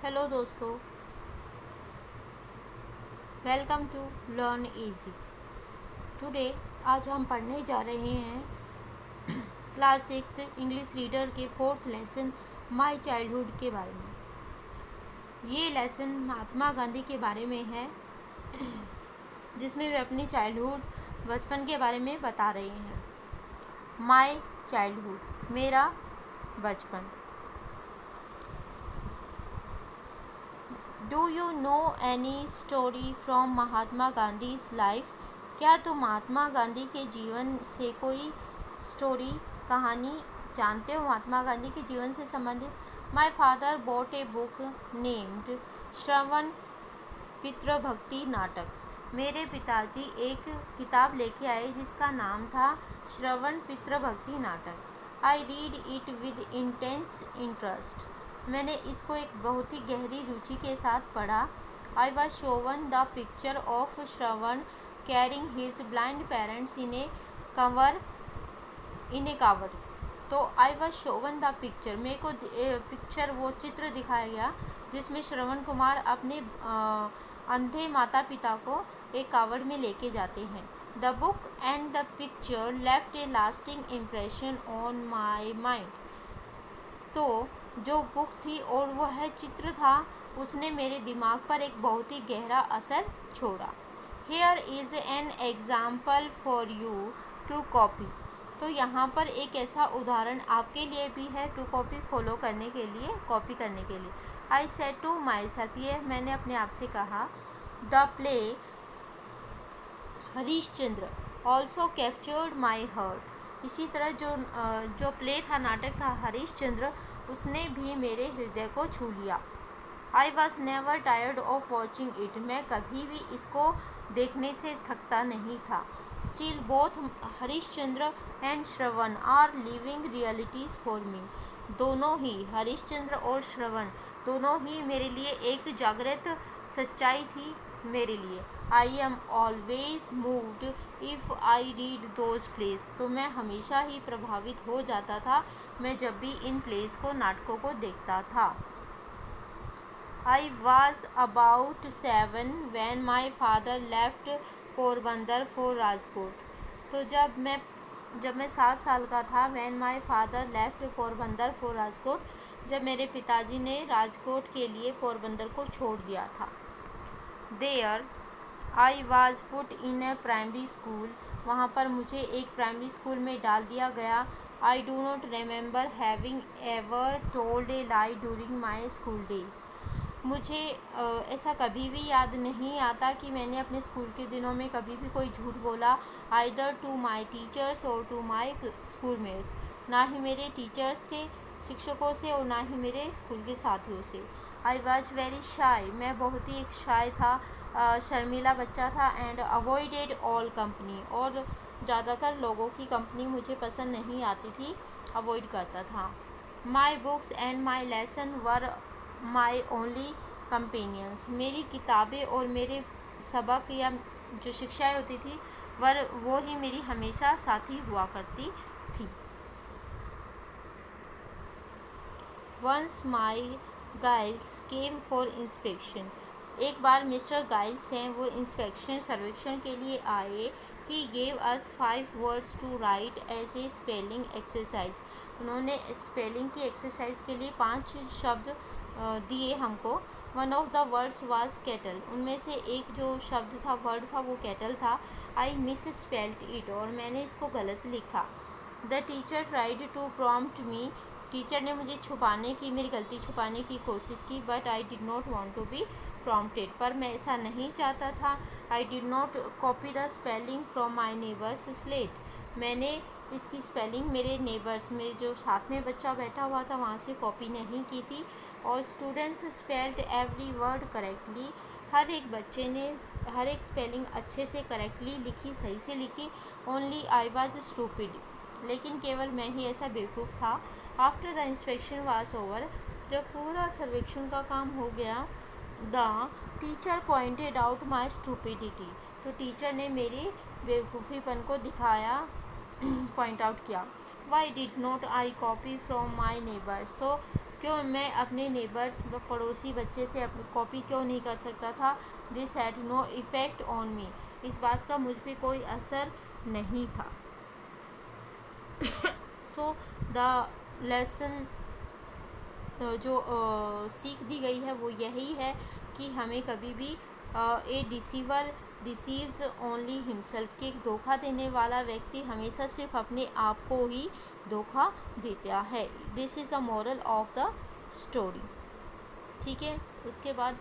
Hello दोस्तों, welcome to learn easy. Today आज हम पढ़ने जा रहे हैं क्लास 6 इंग्लिश रीडर के 4th लेसन माय चाइल्डहुड के बारे में। ये लेसन महात्मा गांधी के बारे में है, जिसमें वे अपनी चाइल्डहुड बचपन के बारे में बता रहे हैं। माय चाइल्डहुड, मेरा बचपन। Do you know any story from Mahatma Gandhi's life? क्या तुम महात्मा गांधी के जीवन से कोई स्टोरी, कहानी जानते हो? महात्मा गांधी के जीवन से संबंधित। My father bought a book named Shravan Pitribhakti Natak. मेरे पिताजी एक किताब लेके आए जिसका नाम था श्रवण पितृभक्ति नाटक। I read it with intense interest. मैंने इसको एक बहुत ही गहरी रुचि के साथ पढ़ा। I was shown the picture of Shravan carrying his blind parents in a cover. तो I was shown the picture, मेरे को पिक्चर, वो चित्र दिखाया गया जिसमें श्रवण कुमार अपने अंधे माता पिता को एक कावड़ में लेके जाते हैं। The book and the picture left A lasting impression on my mind. तो जो बुक थी और वह चित्र था, उसने मेरे दिमाग पर एक बहुत ही गहरा असर छोड़ा। Here is an example for you to copy. तो यहाँ पर एक ऐसा उदाहरण आपके लिए भी है, टू कॉपी फॉलो करने के लिए, कॉपी करने के लिए। I said to myself, ये मैंने अपने आप से कहा। The play Harishchandra also captured my heart. इसी तरह जो प्ले था, नाटक था हरीशचंद्र, उसने भी मेरे हृदय को छू लिया। I was never tired of watching it. मैं कभी भी इसको देखने से थकता नहीं था। Still both Harishchandra and Shravan are living realities for me. दोनों ही, हरीशचंद्र और श्रवण, दोनों ही मेरे लिए एक जागृत सच्चाई थी मेरे लिए। I am always moved if I read those place. तो मैं हमेशा ही प्रभावित हो जाता था मैं जब भी इन प्लेस को, नाटकों को देखता था। I was about 7 when my father left Porbandar for Rajkot. तो जब मैं 7 साल का था, when my father left Porbandar for Rajkot, जब मेरे पिताजी ने राजकोट के लिए पोरबंदर को छोड़ दिया था। There I was put in a primary school. वहाँ पर मुझे एक प्राइमरी स्कूल में डाल दिया गया। I do not remember having ever told A lie during my school days. मुझे ऐसा कभी भी याद नहीं आता कि मैंने अपने स्कूल के दिनों में कभी भी कोई झूठ बोला, आइदर टू माई टीचर्स और टू माई स्कूलमेट्स। ना ही मेरे टीचर्स से, शिक्षकों से, और ना ही मेरे स्कूल के साथियों से। I was very shy. मैं बहुत ही एक शाय था, शर्मीला बच्चा था। एंड अवॉइडेड ऑल कंपनी, और ज़्यादातर लोगों की कंपनी मुझे पसंद नहीं आती थी, अवॉइड करता था। My books and my lesson were my only companions. मेरी किताबें और मेरे सबक या जो शिक्षाएं होती थी, वो ही मेरी हमेशा साथी हुआ करती थी। Once my Giles came for inspection. एक बार मिस्टर गाइल्स हैं, वो इंस्पेक्शन, सर्वेक्षण के लिए आए। He gave us 5 words to write as a spelling exercise. उन्होंने स्पेलिंग की एक्सरसाइज के लिए 5 शब्द दिए हमको। One of the words was kettle. उनमें से एक जो शब्द था, वर्ड था, वो केटल था। आई मिस स्पेल्ड इट, और मैंने इसको गलत लिखा। The teacher tried to prompt me. Teacher ने मुझे छुपाने की, मेरी गलती छुपाने की कोशिश की। But I did not want to be prompted, पर मैं ऐसा नहीं चाहता था। I did not copy the spelling from my neighbour's slate. मैंने इसकी स्पेलिंग मेरे नेबर्स में, जो साथ में बच्चा बैठा हुआ था, वहाँ से कॉपी नहीं की थी। और students spelled every word correctly. हर एक बच्चे ने हर एक स्पेलिंग अच्छे से करेक्टली लिखी, सही से लिखी। ओनली आई वॉज स्टूपिड, लेकिन केवल मैं ही ऐसा बेवकूफ़ था। After the inspection was over, जब पूरा सर्वेक्षण का काम हो गया, the teacher pointed out my stupidity. तो टीचर ने मेरी बेवकूफ़ीपन को दिखाया, पॉइंट आउट किया। Why did not I copy from my neighbours. तो क्यों मैं अपने नेबर्स पड़ोसी बच्चे से अपनी कॉपी क्यों नहीं कर सकता था। This had no effect on me, इस बात का मुझ पर कोई असर नहीं था। सो द लेसन जो सीख दी गई है वो यही है कि हमें कभी भी ए डिसीवर डिसीव्स ओनली हिमसेल्फ, कि धोखा देने वाला व्यक्ति हमेशा सिर्फ अपने आप को ही धोखा देता है। This is the moral of the story. ठीक है, उसके बाद